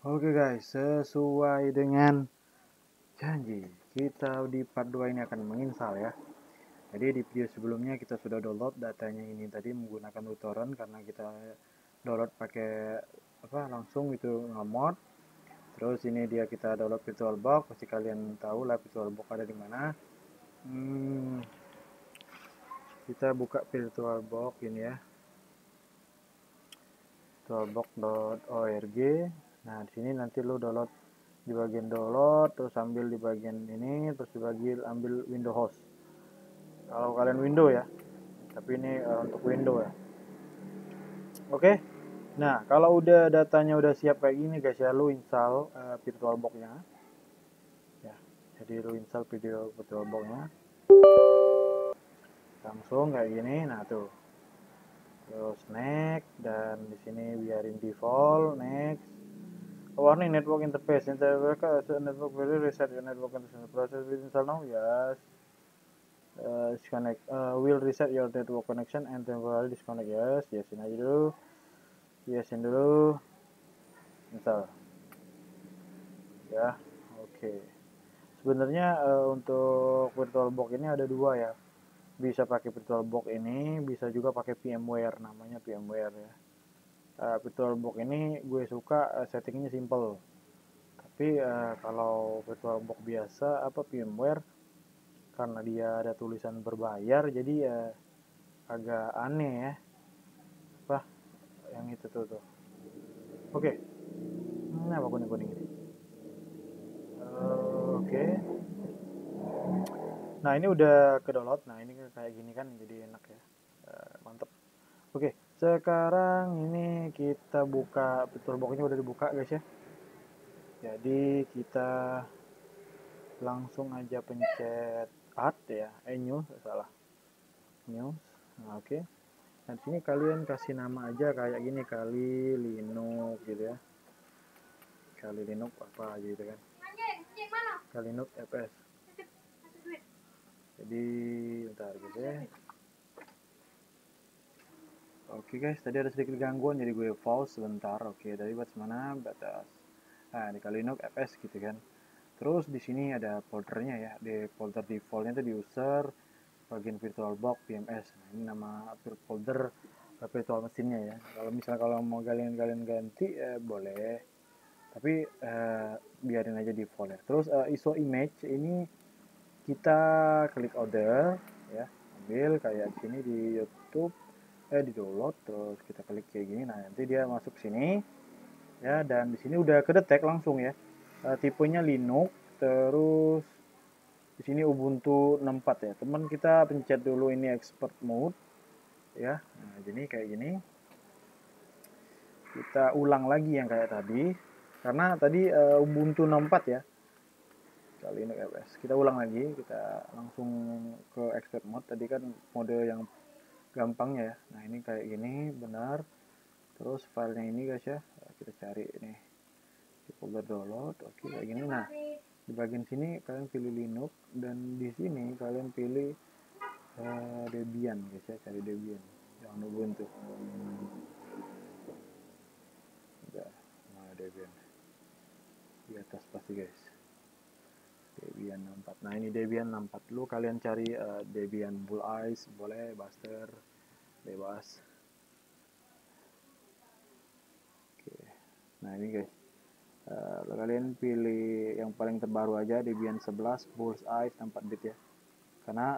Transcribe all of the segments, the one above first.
Oke guys, sesuai dengan janji, kita di part 2 ini akan menginstal ya. Jadi di video sebelumnya kita sudah download datanya ini tadi menggunakan uTorrent karena kita download pakai langsung itu ngemod. Terus ini dia kita download VirtualBox, pasti kalian tahu lah VirtualBox ada di mana. Kita buka VirtualBox ini ya, virtualbox.org. Nah, di sini nanti lo download di bagian download, terus ambil di bagian ini, terus ambil Windows host. Kalau kalian Windows ya, tapi ini untuk Windows ya. Oke. Nah, kalau udah datanya udah siap kayak gini guys ya, lu install VirtualBox-nya. Ya, jadi lu install VirtualBox-nya. Langsung kayak gini. Nah, tuh. Terus next dan di sini biarin default, next. Warning network interface. Network very reset your network interface. Process will install now. Yes. Disconnect. Will reset your network connection and temporarily disconnect. Yes. Yesin aja dulu. Yesin dulu. Install. Ya. Oke. Sebenarnya untuk VirtualBox ini ada dua ya. Bisa pakai VirtualBox ini, bisa juga pakai VMware, namanya VMware ya. VirtualBox ini gue suka settingnya simple. Tapi kalau VirtualBox biasa VMware karena dia ada tulisan berbayar jadi agak aneh ya. Yang itu tuh. Oke. Nah, apa kuning-kuning ini? Oke. Nah, ini udah ke download. Nah, ini kayak gini kan jadi enak ya. Mantep. Oke, sekarang ini kita buka VirtualBox-nya udah dibuka guys ya. Jadi kita langsung aja pencet add ya. News, salah. News. Nah, oke. Nah, di sini kalian kasih nama aja kayak gini, Kali Linux gitu ya. Kali Linux apa aja gitu kan. Kali Linux FS. Jadi bentar gitu ya. Oke guys, tadi ada sedikit gangguan jadi gue pause sebentar. Oke, dari batas mana? Batas. Nah, di Kali Linux FS gitu kan. Terus di sini ada foldernya ya. Di folder defaultnya itu di user bagian VirtualBox VMS. Nah, ini nama folder virtual mesinnya ya. Kalau mau kalian ganti boleh. Tapi biarin aja default ya. Terus ISO image ini kita klik order ya. Ambil kayak di sini di YouTube di download, terus kita klik kayak gini. Nah, nanti dia masuk sini ya, dan di sini udah kedetek langsung ya. Tipenya Linux, terus di sini Ubuntu 64 ya. Teman kita pencet dulu ini expert mode ya. Nah, jadi kayak gini. Kita ulang lagi yang kayak tadi. Karena tadi Ubuntu 64 ya. Kali ini FS. Kita ulang lagi, kita langsung ke expert mode. Tadi kan mode yang gampangnya ya. Nah, ini kayak gini, benar. Terus filenya ini guys ya, kita cari ini di folder download. Oke, kayak gini. Nah, di bagian sini kalian pilih Linux, dan di sini kalian pilih Debian guys ya, cari Debian, jangan Ubuntu. Udah, nah Debian di atas pasti guys, Debian 64. Nah, ini Debian 64 dulu, kalian cari Debian Bull Eyes boleh, Buster bebas. Oke, nah ini guys, kalian pilih yang paling terbaru aja, Debian 11 Bullseye 64 bit ya, karena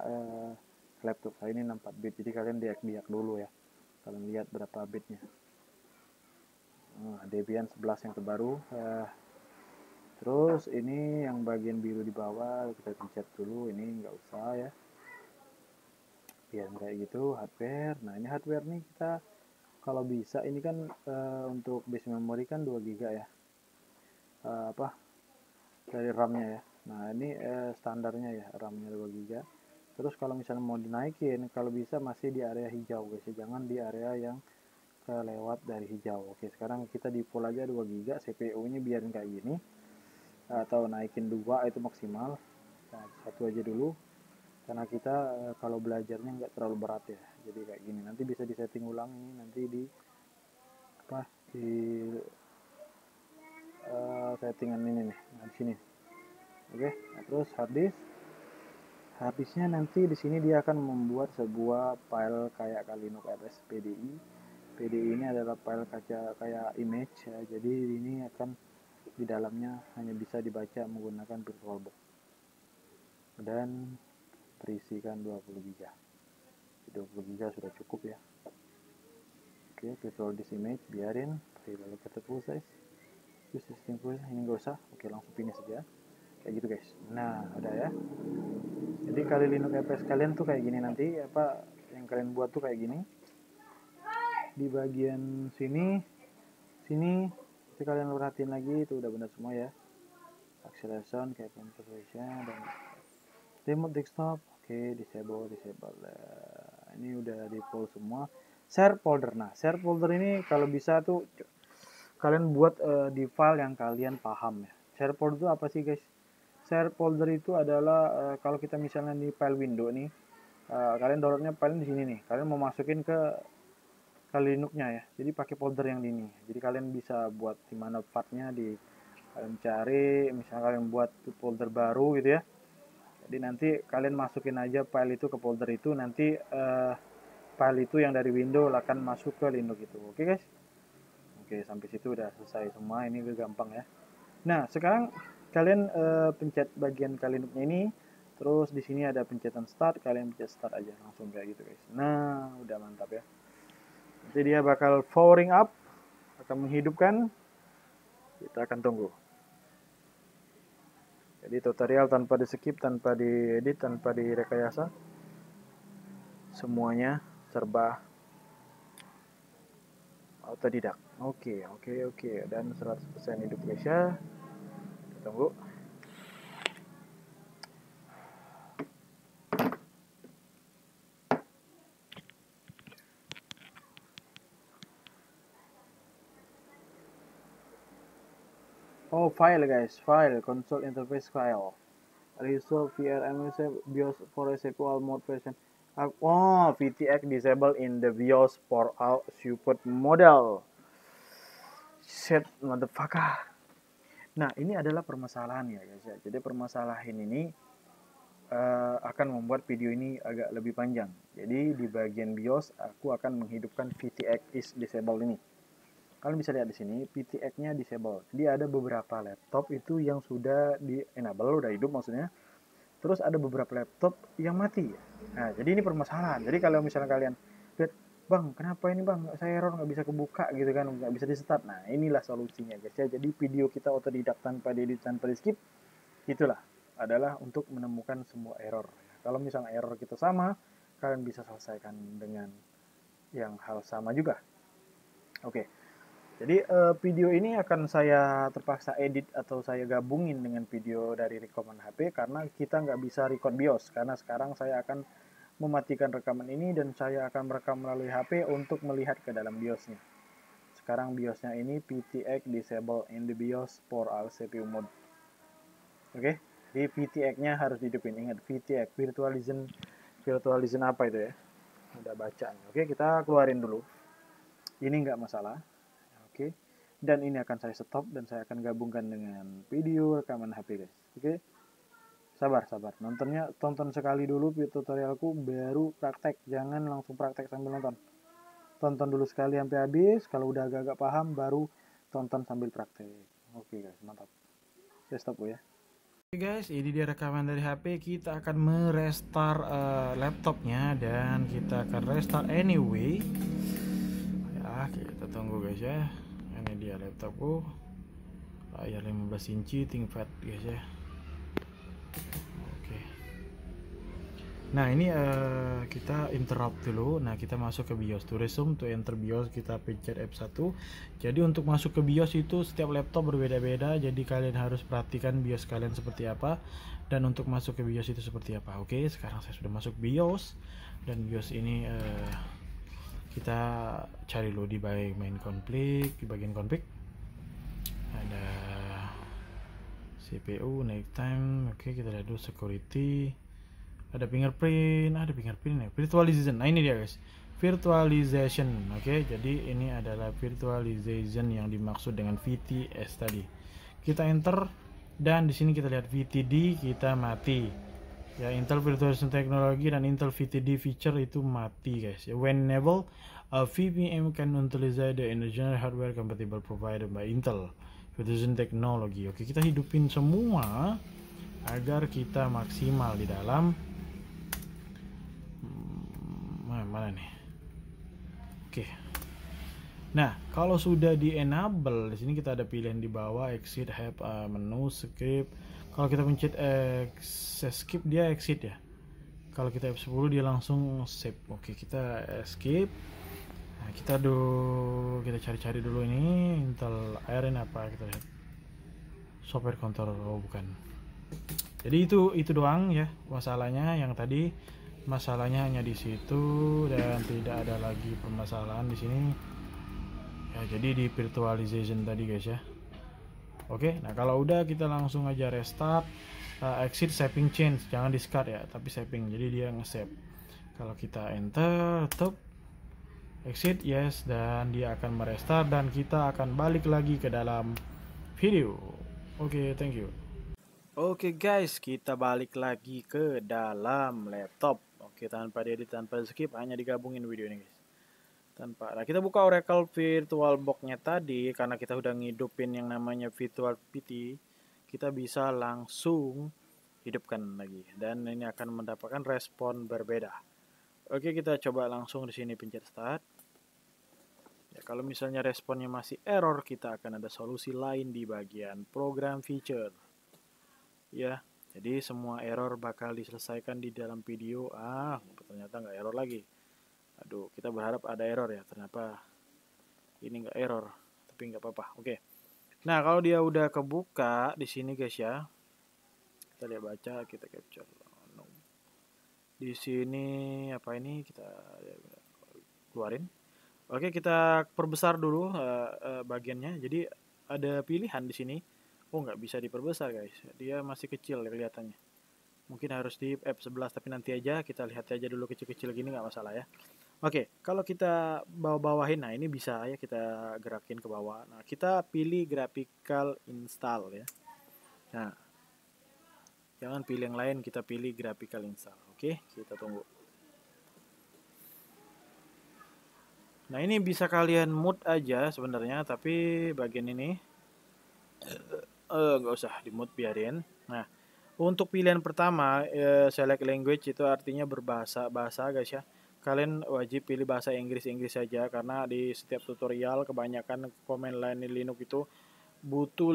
laptop saya ini 64 bit, jadi kalian diak dulu ya, kalian lihat berapa bitnya. Debian 11 yang terbaru. Terus ini yang bagian biru di bawah kita pencet dulu, ini nggak usah ya, biar kayak gitu. Hardware, nah ini hardware nih, kita kalau bisa ini kan untuk base memory kan 2 GB ya, dari RAM-nya ya. Nah, ini standarnya ya, RAM-nya 2 GB. Terus kalau misalnya mau dinaikin, kalau bisa masih di area hijau guys, jangan di area yang kelewat dari hijau. Oke, sekarang kita di full aja 2 GB, CPU-nya biarin kayak gini. Atau naikin 2 itu maksimal. Nah, satu aja dulu. Karena kita kalau belajarnya nggak terlalu berat ya. Jadi kayak gini. Nanti bisa disetting ulang ini nanti di settingan ini nih. Nah, di sini. Oke, nah, terus harddisknya nanti di sini dia akan membuat sebuah file kayak Kalinux FS PDI. PDI ini adalah file kayak image ya. Jadi ini akan di dalamnya hanya bisa dibaca menggunakan VirtualBox dan berisikan 20 GB. 20 GB sudah cukup ya. Oke, virtual disk image biarin, lalu kita full size. Use system full, ini nggak usah. Oke, langsung finish saja. Kayak gitu guys. Nah, udah ya. Jadi Kali Linux FS kalian tuh kayak gini nanti, apa yang kalian buat tuh kayak gini. Di bagian sini nanti kalian perhatiin lagi itu udah benar semua ya. Acceleration, kayak configuration dan remote desktop. Oke, disable. Ini udah di full semua. Share folder. Nah, share folder ini kalau bisa tuh kalian buat di file yang kalian paham ya. Share folder itu apa sih guys? Share folder itu adalah kalau kita misalnya di file window nih, kalian downloadnya file di sini nih. Kalian mau masukin ke Linux-nya ya. Jadi pakai folder yang ini. Jadi kalian bisa buat di mana partnya di kalian cari, misalnya kalian buat folder baru gitu ya. Jadi nanti kalian masukin aja file itu ke folder itu, nanti file itu yang dari Windows akan masuk ke Linux itu. Oke guys? Oke, sampai situ udah selesai semua. Ini udah gampang ya. Nah, sekarang kalian pencet bagian Linux-nya ini, terus di sini ada pencetan start, kalian pencet start aja langsung kayak gitu guys. Nah, udah mantap ya. Nanti dia bakal powering up, akan menghidupkan. Kita akan tunggu. Jadi tutorial tanpa di skip, tanpa diedit, tanpa direkayasa, semuanya serba autodidak. Oke. Dan 100% hidup guys ya. Kita tunggu. Oh, file guys, file, console interface file. Resolve VRM BIOS for SQL mode version. Oh, VTX disable in the BIOS for all support model. Shit, motherfucker. Nah, ini adalah permasalahan ya guys ya. Jadi permasalahan ini akan membuat video ini agak lebih panjang. Jadi di bagian BIOS aku akan menghidupkan VTX is disable ini. Kalian bisa lihat di sini VTX-nya disable. Jadi ada beberapa laptop itu yang sudah di enable, udah hidup maksudnya. Terus ada beberapa laptop yang mati. Nah, jadi ini permasalahan. Jadi kalau misalnya kalian lihat, bang, kenapa ini bang, saya error nggak bisa kebuka gitu kan, nggak bisa di start. Nah, inilah solusinya guys ya. Jadi video kita otodidak tanpa diedit, tanpa di skip, itulah adalah untuk menemukan semua error. Kalau misalnya error kita sama, kalian bisa selesaikan dengan yang hal sama juga. Oke. Jadi video ini akan saya terpaksa edit atau saya gabungin dengan video dari rekaman HP karena kita nggak bisa record BIOS. Karena sekarang saya akan mematikan rekaman ini dan saya akan merekam melalui HP untuk melihat ke dalam BIOS-nya. Sekarang BIOS-nya ini VTX disable in the BIOS for all CPU mode. Oke, di VTX-nya harus dihidupin. Ingat VTX, virtualization apa itu ya? Udah bacaan. Oke, kita keluarin dulu. Ini nggak masalah. Oke, dan ini akan saya stop dan saya akan gabungkan dengan video rekaman HP guys. Oke, sabar tonton sekali dulu video tutorialku baru praktek, jangan langsung praktek sambil nonton. Tonton dulu sekali sampai habis, kalau udah agak-agak paham baru tonton sambil praktek. Oke guys, mantap. Saya stop ya. Oke guys, ini dia rekaman dari HP. Kita akan merestart laptopnya dan kita akan restart anyway. Ya, kita tunggu guys ya. Ini dia laptopku, layar 15 inci ThinkPad guys ya. Oke. Nah ini kita interrupt dulu. Nah kita masuk ke BIOS. To resume, to enter BIOS kita pencet F1. Jadi untuk masuk ke BIOS itu setiap laptop berbeda-beda. Jadi kalian harus perhatikan BIOS kalian seperti apa dan untuk masuk ke BIOS itu seperti apa. Oke, sekarang saya sudah masuk BIOS dan BIOS ini kita cari dulu di bagian config, di bagian config ada CPU, next time. Oke, kita lihat dulu security, ada fingerprint ya, virtualization. Nah ini dia guys, virtualization. Oke, jadi ini adalah virtualization yang dimaksud dengan VTS tadi. Kita enter dan di sini kita lihat VTD kita mati. Ya, Intel Virtualization Technology dan Intel VTD feature itu mati guys. Ya, when enabled, a VPM can utilize the original hardware compatible provided by Intel Virtualization Technology. Oke, kita hidupin semua agar kita maksimal di dalam mana nih. Oke. Nah, kalau sudah di enable, di sini kita ada pilihan di bawah exit, have menu, skip. Kalau kita pencet skip, dia exit ya. Kalau kita F10 dia langsung save. Oke, kita skip. Nah, kita cari-cari dulu ini Intel Iron apa kita lihat. Software controller, oh bukan. Jadi itu doang ya masalahnya. Yang tadi masalahnya hanya di situ dan tidak ada lagi permasalahan di sini. Ya, jadi di virtualization tadi guys ya. Oke, nah kalau udah kita langsung aja restart, exit saving change, jangan discard ya, tapi saving, jadi dia nge-save. Kalau kita enter, tutup, exit, yes, dan dia akan merestart dan kita akan balik lagi ke dalam video. Oke, thank you. Oke guys, kita balik lagi ke dalam laptop. Oke, tanpa edit, tanpa skip, hanya digabungin video ini guys. Nah, kita buka Oracle VirtualBox-nya tadi karena kita udah ngidupin yang namanya Virtual PT, kita bisa langsung hidupkan lagi dan ini akan mendapatkan respon berbeda. Oke, kita coba langsung di sini pencet start. Ya, kalau misalnya responnya masih error, kita akan ada solusi lain di bagian program feature. Ya, jadi semua error bakal diselesaikan di dalam video. Ternyata nggak error lagi. Aduh, kita berharap ada error ya, ternyata ini nggak error, tapi nggak apa-apa. Oke. Nah, kalau dia udah kebuka di sini guys ya, kita lihat baca, kita capture. Di sini apa ini kita keluarin. Oke, kita perbesar dulu bagiannya. Jadi ada pilihan di sini. Oh, nggak bisa diperbesar guys, dia masih kecil kelihatannya. Mungkin harus di F11, tapi nanti aja kita lihat aja dulu kecil-kecil gini, nggak masalah ya. Oke, kalau kita bawahin, nah ini bisa ya kita gerakin ke bawah. Nah, kita pilih graphical install ya. Nah, jangan pilih yang lain, kita pilih graphical install. Oke, kita tunggu. Nah, ini bisa kalian mute aja sebenarnya, tapi bagian ini nggak usah di mute, biarin. Nah, untuk pilihan pertama, select language itu artinya berbahasa guys ya. Kalian wajib pilih bahasa Inggris saja karena di setiap tutorial kebanyakan command line Linux itu butuh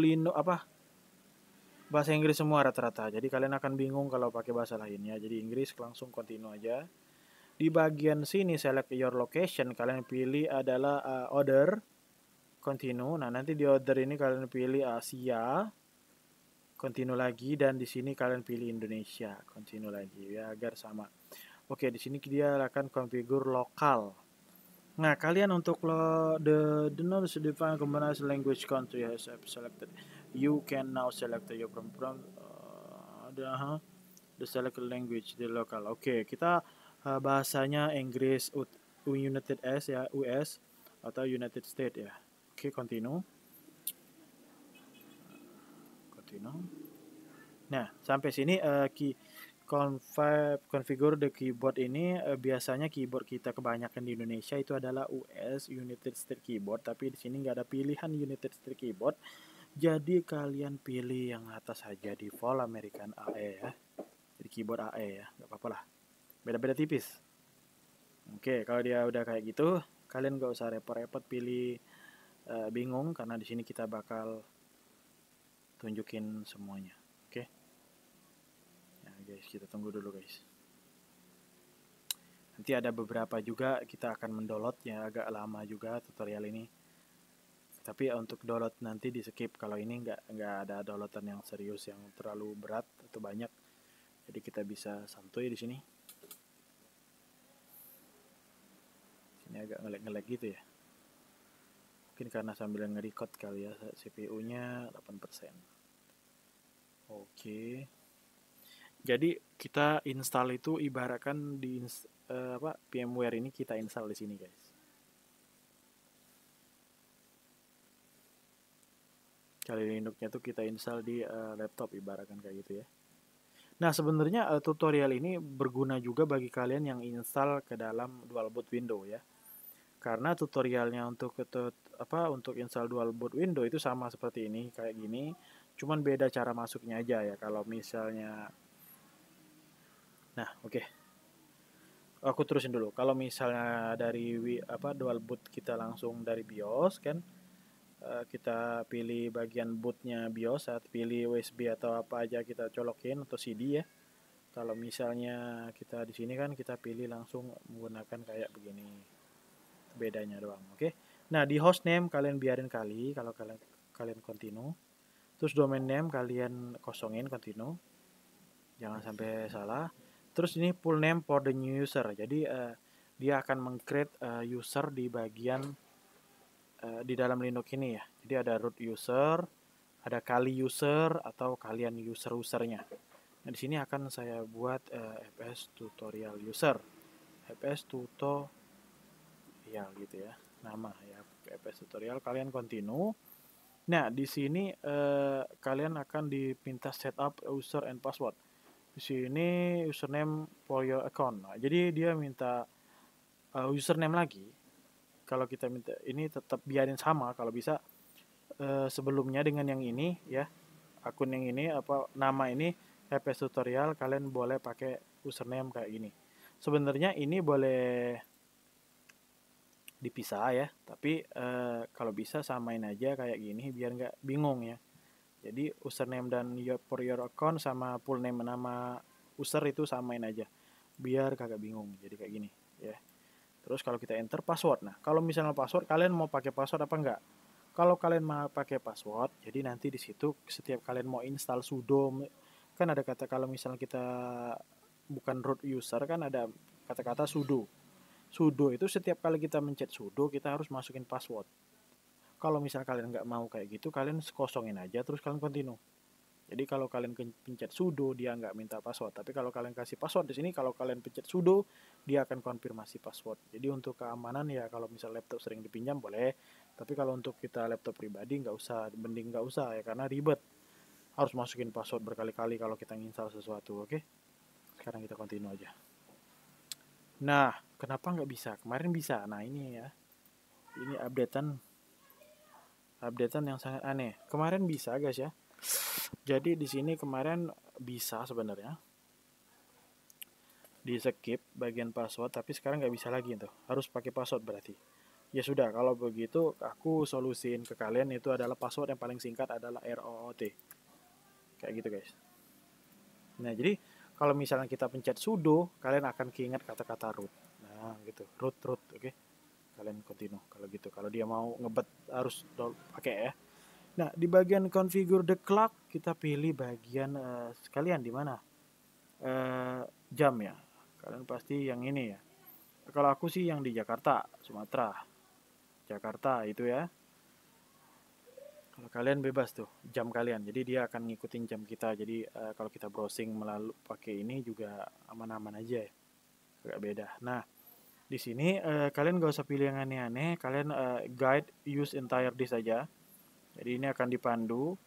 bahasa Inggris semua rata-rata. Jadi kalian akan bingung kalau pakai bahasa lainnya. Jadi Inggris, langsung continue aja. Di bagian sini select your location, kalian pilih adalah order, continue. Nah, nanti di order ini kalian pilih Asia, continue lagi, dan di sini kalian pilih Indonesia, continue lagi ya agar sama. Oke, di sini dia akan configure lokal. Nah, kalian untuk the knowledge define combination language country has selected. You can now select your from the select language the local. Oke, kita bahasanya Inggris United S ya, US atau United States ya. Oke, continue. Nah, sampai sini configure the keyboard ini biasanya keyboard kita kebanyakan di Indonesia itu adalah US United States keyboard, tapi di sini nggak ada pilihan United States keyboard. Jadi kalian pilih yang atas saja, default American AE ya. Jadi keyboard AE ya, nggak apa-apa lah. Beda-beda tipis. Oke, kalau dia udah kayak gitu, kalian nggak usah repot-repot pilih bingung karena di sini kita bakal tunjukin semuanya. Oke. Ya guys, kita tunggu dulu guys. Nanti ada beberapa juga kita akan mendownload ya, agak lama juga tutorial ini. Tapi untuk download nanti di skip, kalau ini nggak ada downloadan yang serius yang terlalu berat atau banyak. Jadi kita bisa santuy di sini. Sini agak ngelag gitu ya. Mungkin karena sambil nge-record kali ya, CPU-nya 8%. Oke. Jadi kita install itu ibaratkan VMware ini kita install di sini guys. Kali Linux-nya tuh kita install di laptop ibaratkan kayak gitu ya. Nah sebenarnya tutorial ini berguna juga bagi kalian yang install ke dalam dual boot window ya. Karena tutorialnya untuk untuk install dual boot window itu sama seperti ini kayak gini, cuman beda cara masuknya aja ya. Kalau misalnya, nah oke, aku terusin dulu. Kalau misalnya dari dual boot kita langsung dari BIOS kan, kita pilih bagian bootnya BIOS, saat pilih USB atau apa aja kita colokin atau CD ya. Kalau misalnya kita di sini kan kita pilih langsung menggunakan kayak begini, bedanya doang. Oke. Nah di hostname kalian biarin kalau kalian continue. Terus domain name kalian kosongin continue, jangan sampai salah. Terus ini full name for the new user. Jadi dia akan meng-create user di bagian di dalam Linux ini ya. Jadi ada root user, ada kali user atau kalian user-usernya. Nah, di sini akan saya buat FS tutorial user. FS tutorial gitu ya. Nama ya, FS tutorial, kalian continue. Nah, di sini kalian akan diminta setup user and password. Di sini username for your account. Nah, jadi dia minta username lagi. Kalau kita minta ini tetap biarin sama kalau bisa sebelumnya dengan yang ini ya. Akun yang ini nama ini FS tutorial, kalian boleh pakai username kayak gini. Sebenarnya ini boleh dipisah ya, tapi kalau bisa samain aja kayak gini biar nggak bingung ya. Jadi username dan for your account sama full name nama user itu samain aja biar kagak bingung, jadi kayak gini ya. Terus kalau kita enter password, nah kalau misalnya password kalian mau pakai password apa enggak? Kalau kalian mau pakai password, jadi nanti di situ setiap kalian mau install sudo, kan ada kata kalau misalnya kita bukan root user kan ada kata-kata sudo. Sudo itu setiap kali kita mencet sudo kita harus masukin password. Kalau misalnya kalian nggak mau kayak gitu, kalian kosongin aja terus kalian continue. Jadi kalau kalian pencet sudo dia nggak minta password, tapi kalau kalian kasih password di sini, kalau kalian pencet sudo dia akan konfirmasi password. Jadi untuk keamanan ya kalau misalnya laptop sering dipinjam boleh, tapi kalau untuk kita laptop pribadi nggak usah, mending nggak usah ya karena ribet. Harus masukin password berkali-kali kalau kita install sesuatu, oke? Sekarang kita continue aja. Nah, kenapa nggak bisa? Kemarin bisa. Nah ini ya, ini updatean yang sangat aneh. Kemarin bisa guys ya. Jadi di sini kemarin bisa sebenarnya di skip bagian password, tapi sekarang nggak bisa lagi tuh. Harus pakai password berarti. Ya sudah, kalau begitu aku solusiin ke kalian itu adalah password yang paling singkat adalah ROOT. Kayak gitu guys. Nah jadi kalau misalnya kita pencet sudo, kalian akan keinget kata-kata root. Nah gitu, root, oke. Kalian continue kalau gitu. Kalau dia mau ngebet harus pakai ya. Nah, di bagian configure the clock kita pilih bagian sekalian di mana? Jam ya. Kalian pasti yang ini ya. Kalau aku sih yang di Jakarta, Sumatera. Jakarta itu ya. Kalau kalian bebas tuh jam kalian. Jadi dia akan ngikutin jam kita. Jadi kalau kita browsing melalui pakai ini juga aman-aman aja ya. Agak beda. Nah, di sini kalian gak usah pilih yang aneh-aneh. Kalian guide use entire disk saja. Jadi ini akan dipandu,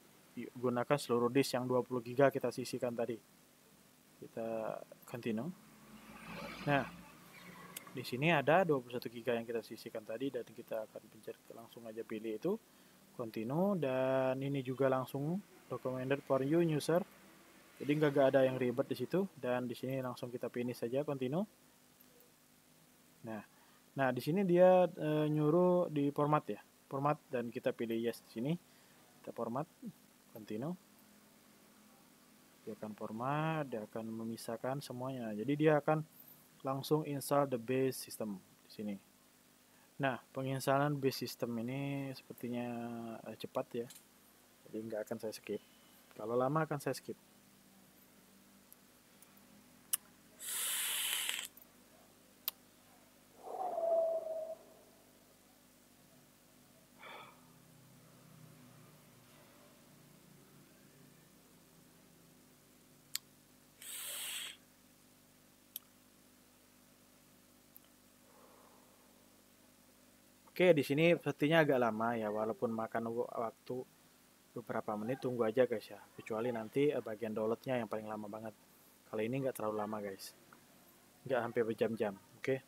gunakan seluruh disk yang 20 GB kita sisihkan tadi. Kita continue. Nah, di sini ada 21 GB yang kita sisihkan tadi dan kita akan pencet langsung aja pilih itu, continue, dan ini juga langsung recommended for you user. Jadi nggak ada yang ribet di situ, dan di sini langsung kita finish saja, continue. Nah di sini dia nyuruh di format ya. Format dan kita pilih yes di sini. Kita format, continue. Dia akan format, dia akan memisahkan semuanya. Jadi dia akan langsung install the base system di sini. Nah, penginstalan base system ini sepertinya cepat ya. Jadi nggak akan saya skip. Kalau lama akan saya skip. Oke, di sini sepertinya agak lama ya, walaupun makan waktu beberapa menit, tunggu aja guys ya. Kecuali nanti bagian downloadnya yang paling lama banget. Kalau ini nggak terlalu lama guys, nggak sampai berjam-jam. Oke.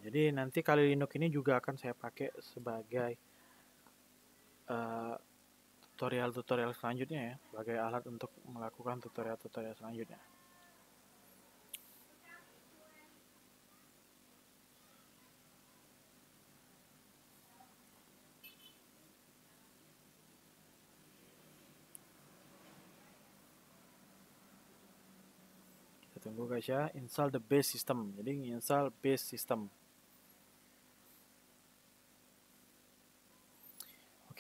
Jadi nanti Kali Linux ini juga akan saya pakai sebagai tutorial-tutorial selanjutnya ya, sebagai alat untuk melakukan tutorial-tutorial selanjutnya. Kita tunggu guys ya, install the base system. Jadi install base system.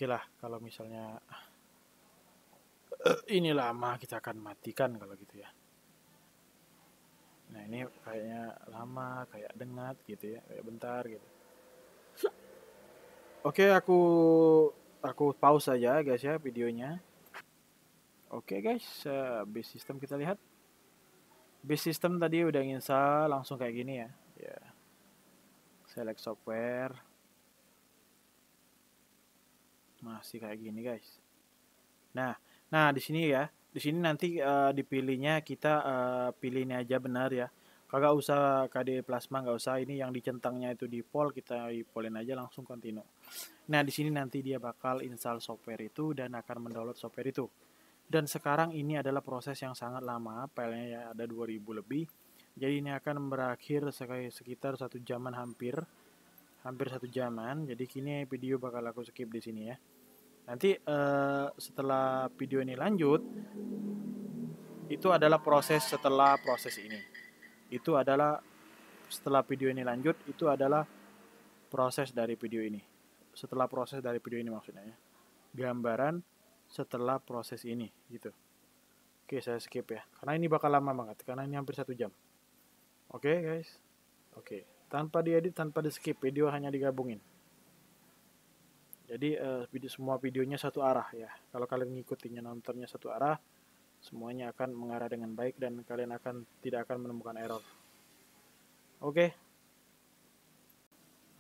Oke lah, kalau misalnya ini lama, kita akan matikan kalau gitu ya. Nah ini kayaknya lama, kayak dengat gitu ya, kayak bentar gitu. Oke, aku pause saja guys ya videonya. Oke guys, base system kita lihat. Base system tadi udah install langsung kayak gini ya. Ya. Select software. Masih kayak gini guys. Nah di sini ya, di sini nanti dipilihnya kita pilih ini aja benar ya. Kagak usah KDE Plasma, nggak usah ini yang dicentangnya itu default, kita defaultin aja langsung continue. Nah di sini nanti dia bakal install software itu dan akan mendownload software itu. Dan sekarang ini adalah proses yang sangat lama, filenya ya ada 2000 lebih. Jadi ini akan berakhir sekitar 1 jaman hampir 1 jaman. Jadi kini video bakal aku skip di sini ya. Nanti setelah video ini lanjut, itu adalah proses setelah proses ini. Itu adalah setelah video ini lanjut, itu adalah proses dari video ini. Setelah proses dari video ini maksudnya ya. Gambaran setelah proses ini gitu. Oke, saya skip ya. Karena ini bakal lama banget, karena ini hampir 1 jam. Oke guys. Oke, tanpa diedit, tanpa di skip, video hanya digabungin. Jadi semua videonya satu arah ya. Kalau kalian ngikutinnya, nontonnya satu arah, semuanya akan mengarah dengan baik dan kalian tidak akan menemukan error. Oke.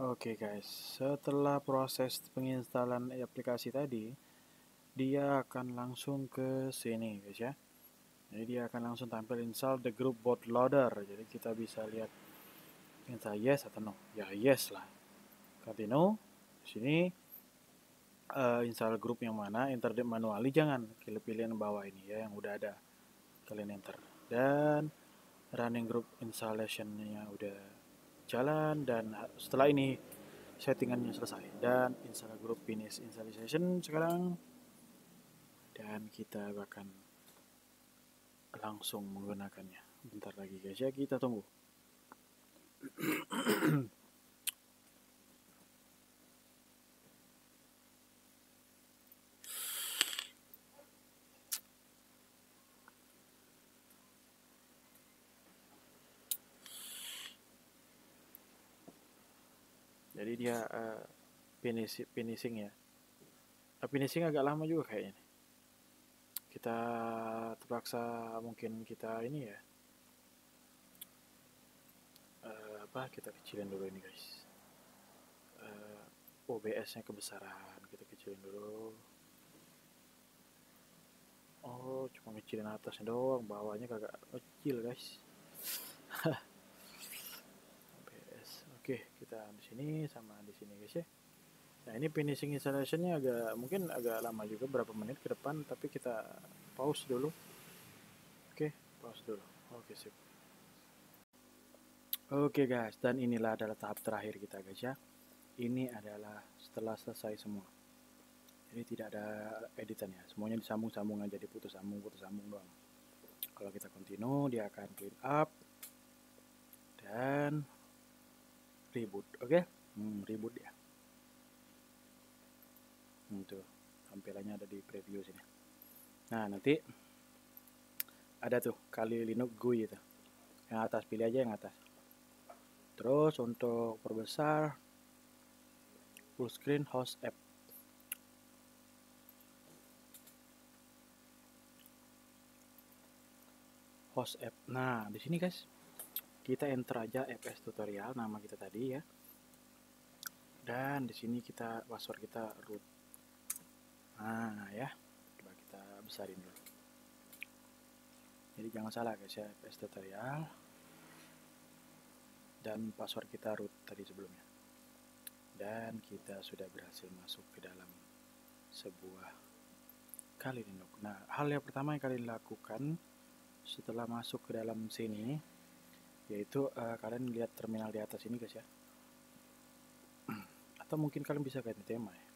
Oke guys, setelah proses penginstalan aplikasi tadi, dia akan langsung ke sini guys ya. Jadi dia akan langsung tampil install the group bootloader. Jadi kita bisa lihat install yes atau no. Ya yes lah. Continue. Di sini install grup yang mana, enter manually, jangan pilih yang bawah ini ya, yang udah ada kalian enter. Dan running group installationnya udah jalan, dan setelah ini settingannya selesai dan install group finish installation sekarang, dan kita akan langsung menggunakannya. Bentar lagi guys ya, kita tunggu. Jadi dia finishing ya. Finishing agak lama juga kayaknya. Kita terpaksa mungkin kita ini ya. Kita kecilin dulu ini guys. OBS-nya kebesaran, kita kecilin dulu. Oh, cuma kecilin atasnya doang, bawahnya kagak kecil guys. OBS. Oke, kita di sini sama di sini guys ya. Nah ini finishing installationnya mungkin agak lama juga, berapa menit ke depan, tapi kita pause dulu. Oke, pause dulu. Oke, sip. Oke guys, dan inilah adalah tahap terakhir kita guys ya. Ini adalah setelah selesai semua. Jadi tidak ada editan ya, semuanya disambung-sambung aja, diputus sambung doang. Kalau kita continue, dia akan clean up dan reboot. Oke, reboot ya. Tuh tampilannya ada di preview sini. Nah nanti ada tuh Kali Linux GUI itu. Yang atas, pilih aja yang atas. Terus untuk perbesar full screen host app. Host app. Nah, di sini guys, kita enter aja FS tutorial nama kita tadi ya. Dan di sini kita password kita root. Nah, ya. Coba kita besarin dulu. Jadi jangan salah guys ya, FS tutorial dan password kita root tadi sebelumnya. Dan kita sudah berhasil masuk ke dalam sebuah Kali Linux. Nah, hal yang pertama yang kalian lakukan setelah masuk ke dalam sini, yaitu kalian lihat terminal di atas ini guys ya. Atau mungkin kalian bisa ganti tema ya.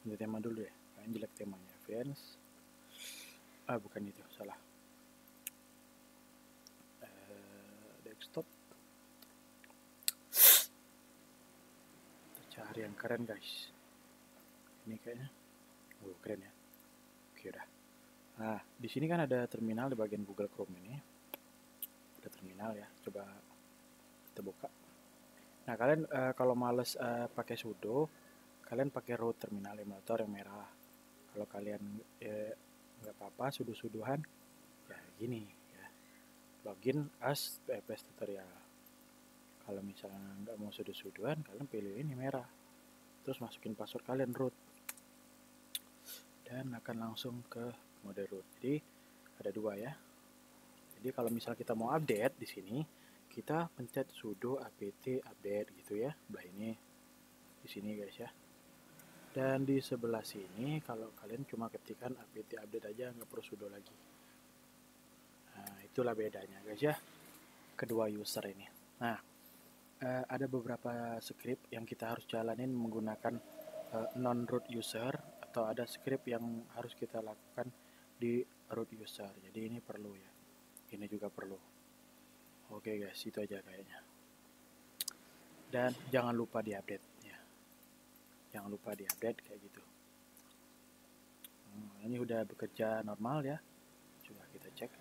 Ganti tema dulu ya. Kalian jelek temanya. Advance. Bukan itu, salah. Desktop. Kita cari yang keren guys. Ini kayaknya. Keren ya. Oke udah. Nah, di sini kan ada terminal di bagian Google Chrome ini. Ada terminal ya. Coba kita buka. Nah, kalian kalau males pakai sudo, kalian pakai root terminal emulator yang merah. Kalau kalian nggak apa-apa sudo-sudohan, ya gini ya. Login as FS tutorial. Kalau misalnya nggak mau sudo-sudohan, kalian pilih ini merah. Terus masukin password kalian root. Dan akan langsung ke mode root. Jadi ada dua ya. Jadi kalau misal kita mau update di sini, kita pencet sudo apt update gitu ya. Belah ini di sini guys ya. Dan di sebelah sini kalau kalian cuma ketikkan apt update aja, nggak perlu sudo lagi. Nah, itulah bedanya guys ya, kedua user ini. Nah, ada beberapa script yang kita harus jalanin menggunakan non-root user, atau ada script yang harus kita lakukan di root user. Jadi ini perlu ya. Ini juga perlu. Oke guys, itu aja kayaknya. Dan jangan lupa diupdate ya. Jangan lupa diupdate kayak gitu. Ini udah bekerja normal ya. Coba kita cek.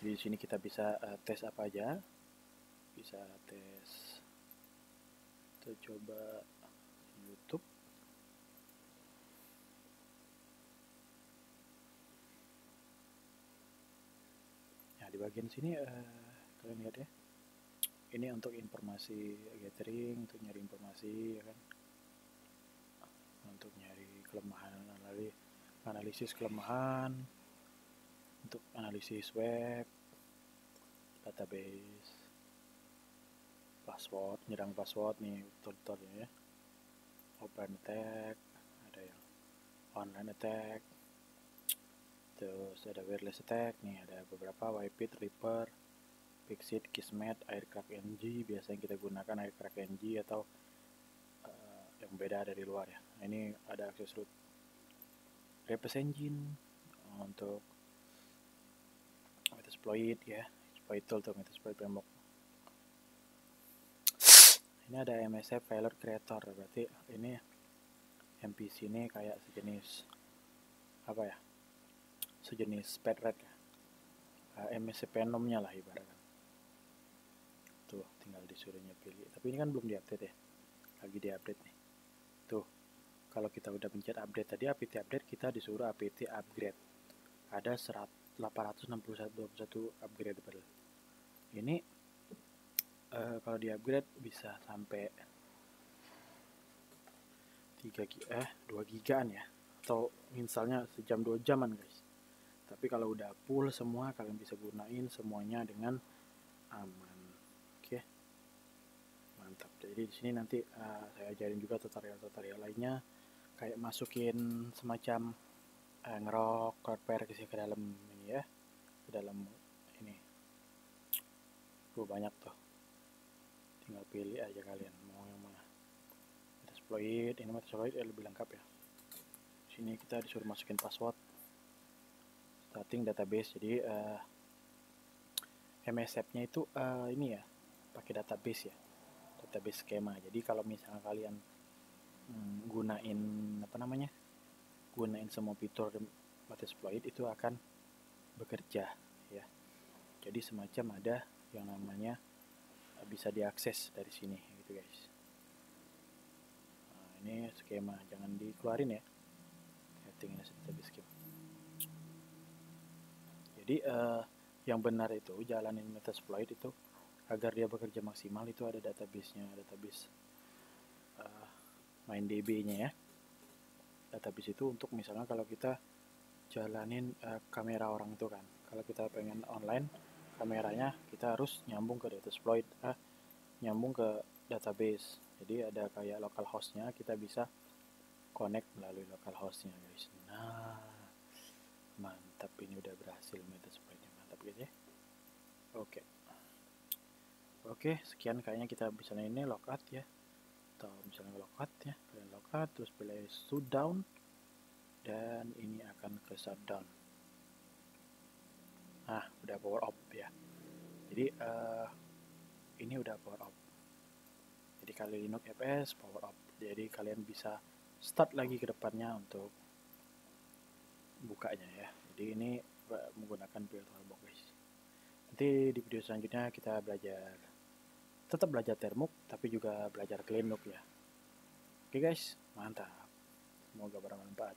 Jadi di sini kita bisa tes apa aja. Bisa tes. Kita coba YouTube. Nah, di bagian sini kalian lihat ya. Ini untuk informasi gathering, untuk nyari informasi ya kan. Untuk nyari kelemahan, analisis kelemahan, untuk analisis web, database, password, nyerang password nih tutorialnya ya. Open attack, ada yang online attack, terus ada wireless attack nih, ada beberapa Wipe-It, Reaper, Fixit, Kismet, Aircraft NG. Biasanya kita gunakan Aircraft NG atau yang beda dari luar ya. Nah, ini ada akses root, Reverse Engine untuk Metasploit ya, exploit tool untuk Metasploit framework. Ini ada MSF Failure Creator, berarti ini MPC ini kayak sejenis apa ya? Sejenis Spetred ya. MSF Venom-nya lah ibaratnya. Tuh, tinggal disuruhnya pilih. Tapi ini kan belum diupdate ya. Lagi diupdate nih. Tuh. Kalau kita udah pencet update tadi, apt update, kita disuruh apt upgrade. Ada 861 upgradable. Ini kalau di upgrade bisa sampai 2 gigaan ya, atau misalnya sejam 2 jaman guys. Tapi kalau udah full semua, kalian bisa gunain semuanya dengan aman. Oke, mantap. Jadi di sini nanti saya ajarin juga tutorial lainnya, kayak masukin semacam ngerok cloudflare ke dalam ini ya, ke dalam ini. Banyak tuh, tinggal pilih aja kalian mau yang mana. Metasploit, ini Metasploit lebih lengkap ya. Sini kita disuruh masukin password, starting database. Jadi MSF-nya itu ini ya, pakai database ya, database skema. Jadi kalau misalnya kalian gunain apa namanya, gunain semua fitur Metasploit itu akan bekerja ya. Jadi semacam ada yang namanya bisa diakses dari sini gitu guys. Nah, ini skema, jangan dikeluarin ya, settingnya tapi skip. Jadi yang benar itu jalanin Metasploit itu agar dia bekerja maksimal itu ada database-nya, database MindDB-nya ya. Database itu untuk misalnya kalau kita jalanin kamera orang itu kan, kalau kita pengen online kameranya kita harus nyambung ke Metasploit, nyambung ke database. Jadi ada kayak local hostnya, kita bisa connect melalui local hostnya guys. Nah, mantap, ini udah berhasil Metasploitnya, mantap gitu ya. Oke, sekian kayaknya kita bisa ini logout ya, atau misalnya logout ya, kalian logout terus pilih shutdown dan ini akan ke shutdown. Nah, udah power off ya. Jadi ini udah power off. Jadi kali Linux FS power off. Jadi kalian bisa start lagi ke depannya untuk bukanya ya. Jadi ini menggunakan VirtualBox guys. Nanti di video selanjutnya kita tetap belajar Termux tapi juga belajar Linux ya. Oke guys, mantap. Semoga bermanfaat.